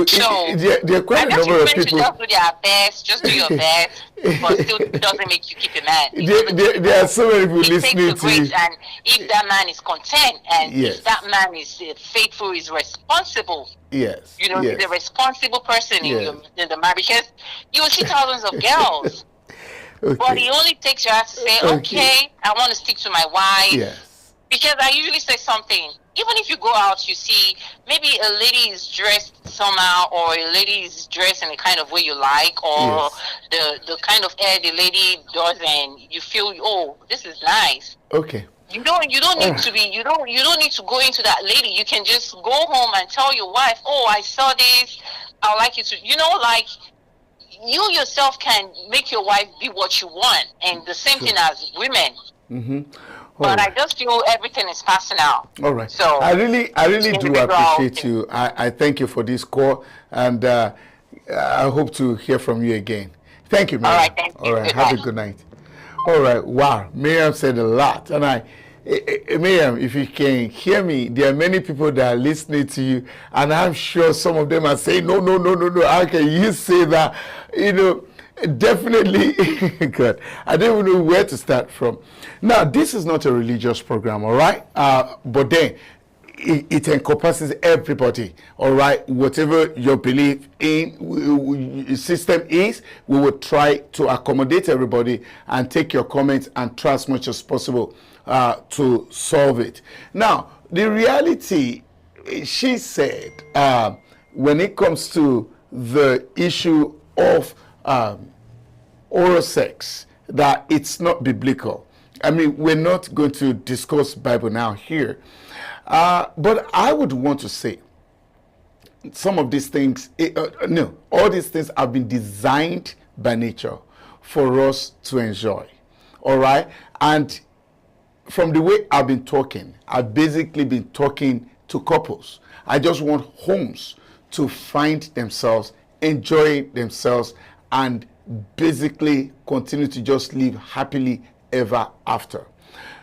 So, there are quite a number of people. Just do their best, just do your best, but still doesn't make you keep a man. There are so many people listening to you. And if that man is content, and if that man is faithful, is responsible, you know, he's a responsible person in the marriage, because you will see thousands of girls. But he only takes your ass to say, okay, I want to stick to my wife. Because I usually say something. Even if you go out, you see maybe a lady is dressed somehow, or a lady is dressed in a kind of way you like, or the kind of hair the lady does, and you feel, oh, this is nice. Okay. You don't need to be. You don't need to go into that lady. You can just go home and tell your wife, oh, I saw this. I would like you to. You know, like, you yourself can make your wife be what you want, and the same thing as women. But I just feel everything is personal. All right. So I really do appreciate you. I thank you for this call, and I hope to hear from you again. Thank you, Miriam. All right. Thank you. All right. Have a good night. All right. Wow. Miriam said a lot, and Miriam, if you can hear me, there are many people that are listening to you, and I'm sure some of them are saying, no. How can you say that? You know. Definitely. Good. I don't even know where to start from. Now, this is not a religious program, all right? But then it encompasses everybody, all right? Whatever your belief in system is, we will try to accommodate everybody and take your comments and try as much as possible to solve it. Now, the reality, she said, when it comes to the issue of oral sex, that it's not biblical. I mean, we're not going to discuss Bible now here, but I would want to say some of these things, all these things have been designed by nature for us to enjoy. All right. And from the way I've been talking, I've basically been talking to couples. I just want homes to find themselves, enjoy themselves, and basically continue to just live happily ever after.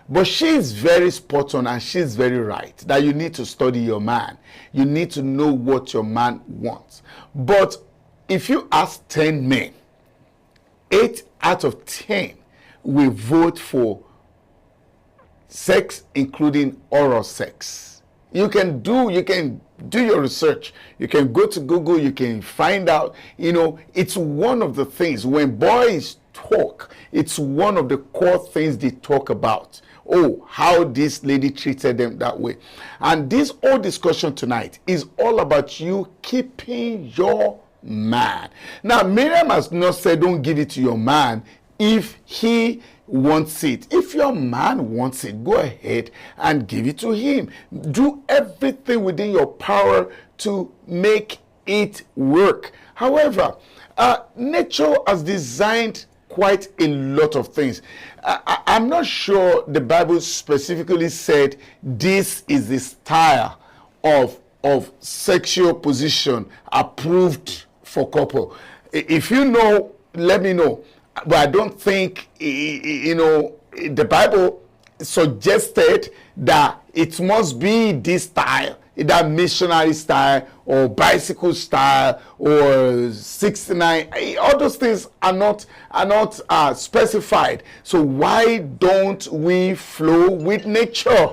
But she's very spot on, and she's very right that you need to study your man. You need to know what your man wants. But if you ask 10 men, 8 out of 10 will vote for sex, including oral sex. You can do your research. You can go to Google, you can find out. It's one of the things when boys talk, it's one of the core things they talk about. Oh, how this lady treated them that way. And this whole discussion tonight is all about you keeping your man. Now, Miriam has not said don't give it to your man if he wants it. If your man wants it, go ahead and give it to him. Do everything within your power to make it work. However, nature has designed quite a lot of things. I'm not sure the Bible specifically said this is the style of sexual position approved for couple. If you know, let me know. But I don't think, the Bible suggested that it must be this style, either missionary style or bicycle style or 69. All those things are not specified. So why don't we flow with nature?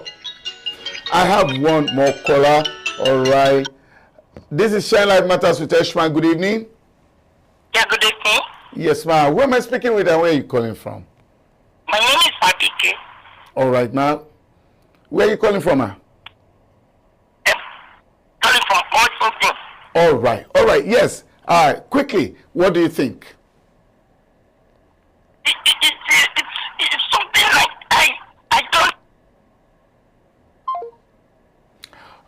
I have one more caller. All right. This is Shine Life Matters with Eshman. Good evening. Yeah, good evening. Yes, ma'am. Who am I speaking with and where are you calling from? My name is Abike. All right, ma'am. Where are you calling from, ma'am? Calling from Washington. All right. All right. Yes. Quickly, what do you think? It's something like I don't.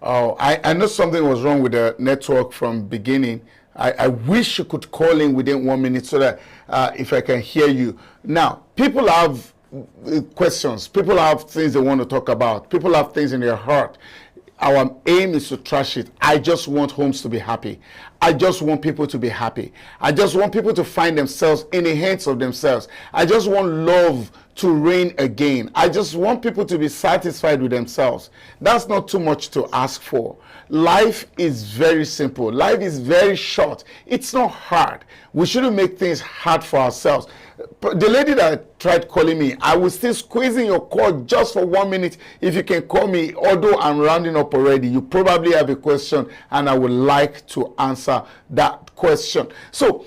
Oh, I know something was wrong with the network from beginning. I wish you could call in within 1 minute so that if I can hear you. Now, people have questions. People have things they want to talk about. People have things in their heart. Our aim is to trash it. I just want homes to be happy. I just want people to be happy. I just want people to find themselves in the hands of themselves. I just want love to reign again. I just want people to be satisfied with themselves. That's not too much to ask for. Life is very simple. Life is very short. It's not hard. We shouldn't make things hard for ourselves. The lady that tried calling me, I will still squeezing your call just for 1 minute if you can call me. Although I'm rounding up already, you probably have a question and I would like to answer that question. So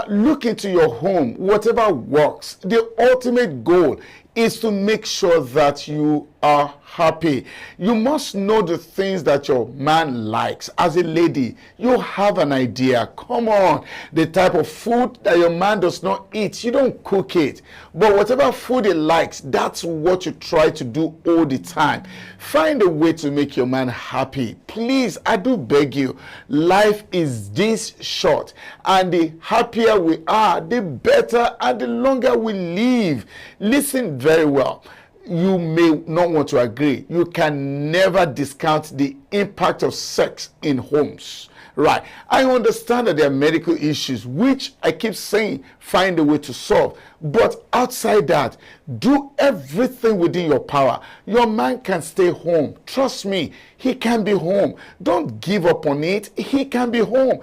look into your home, whatever works. The ultimate goal is to make sure that you are happy. You must know the things that your man likes. As a lady, you have an idea. Come on, the type of food that your man does not eat, you don't cook it. But whatever food he likes, that's what you try to do all the time. Find a way to make your man happy. Please, I do beg you. Life is this short, and the happier we are, the better and the longer we live. Listen very well. You may not want to agree. You can never discount the impact of sex in homes. Right. I understand that there are medical issues, which I keep saying, find a way to solve. But outside that, do everything within your power. Your man can stay home. Trust me, he can be home. Don't give up on it. He can be home.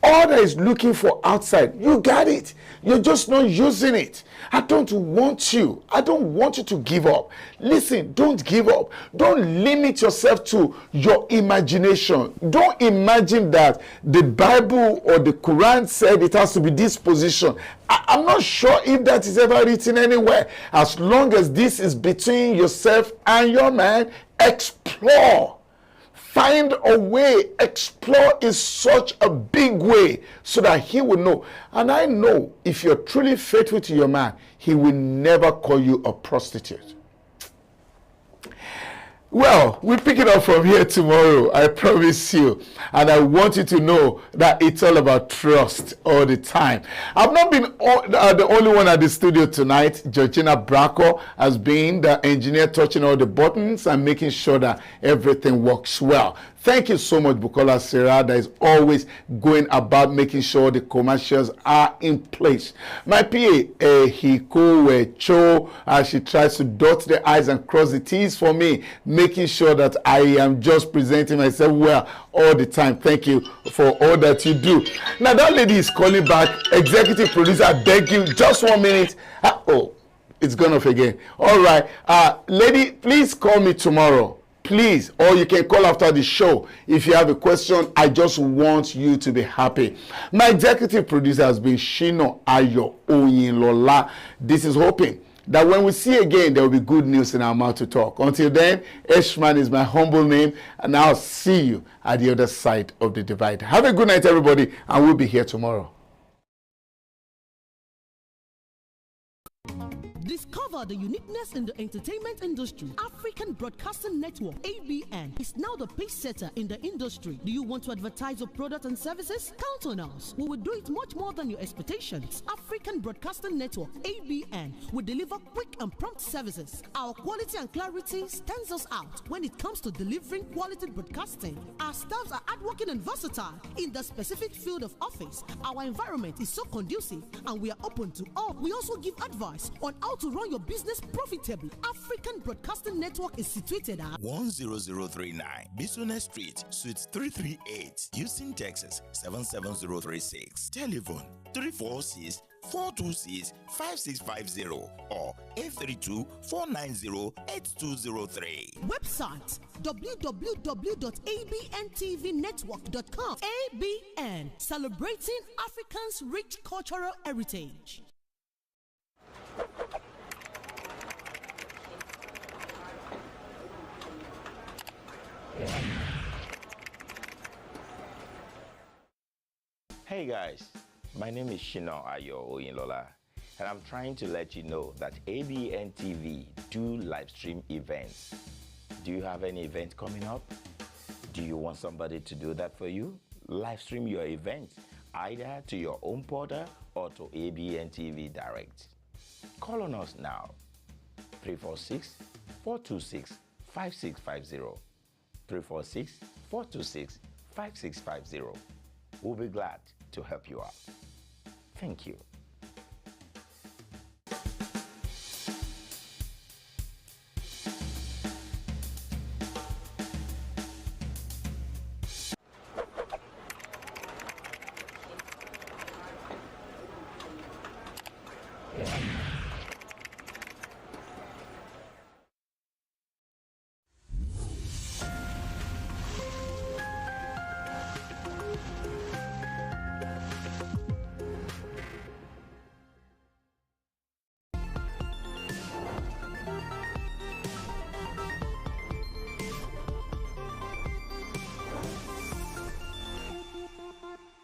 All that is looking for outside, you got it. You're just not using it. I don't want you to give up. Listen, don't give up. Don't limit yourself to your imagination. Don't imagine that the Bible or the Quran said it has to be this position. I'm not sure if that is ever written anywhere. As long as this is between yourself and your man, explore. Find a way. Explore is such a big way so that he will know. And I know if you're truly faithful to your man, he will never call you a prostitute. Well, we pick it up from here tomorrow, I promise you. And I want you to know that it's all about trust all the time. I've not been the only one at the studio tonight. Georgina Bracco has been the engineer, touching all the buttons and making sure that everything works well. Thank you so much, Bukola Sarah, that is always going about making sure the commercials are in place. My PA, Hiko Cho, she tries to dot the I's and cross the T's for me, making sure that I am just presenting myself well all the time. Thank you for all that you do. Now, that lady is calling back. Executive producer, I beg you, just 1 minute. Oh, it's gone off again. All right. Lady, please call me tomorrow. Please, or you can call after the show if you have a question. I just want you to be happy. My executive producer has been Shino Ayo Oyinlola. This is hoping that when we see again, there will be good news in our mouth to talk. Until then, Eshman is my humble name, and I'll see you at the other side of the divide. Have a good night, everybody, and we'll be here tomorrow. Discover the uniqueness in the entertainment industry. African Broadcasting Network, ABN, is now the pace setter in the industry. Do you want to advertise your product and services? Count on us. We will do it much more than your expectations. African Broadcasting Network, ABN, will deliver quick and prompt services. Our quality and clarity stands us out when it comes to delivering quality broadcasting. Our staffs are hardworking and versatile in the specific field of office. Our environment is so conducive, and we are open to all. We also give advice on how to run your business profitably. African Broadcasting Network is situated at 10039 Business Street, Suite 338, Houston, Texas 77036. Telephone 346-426-5650 or 832-490-8203. Website www.abntvnetwork.com. ABN, celebrating Africans' rich cultural heritage. Hey guys, my name is Shino Ayo Oyinlola, and I'm trying to let you know that ABN TV do live stream events. Do you have any event coming up? Do you want somebody to do that for you? Live stream your event either to your own portal or to ABN TV Direct. Call on us now, 346-426-5650, 346-426-5650. We'll be glad to help you out. Thank you.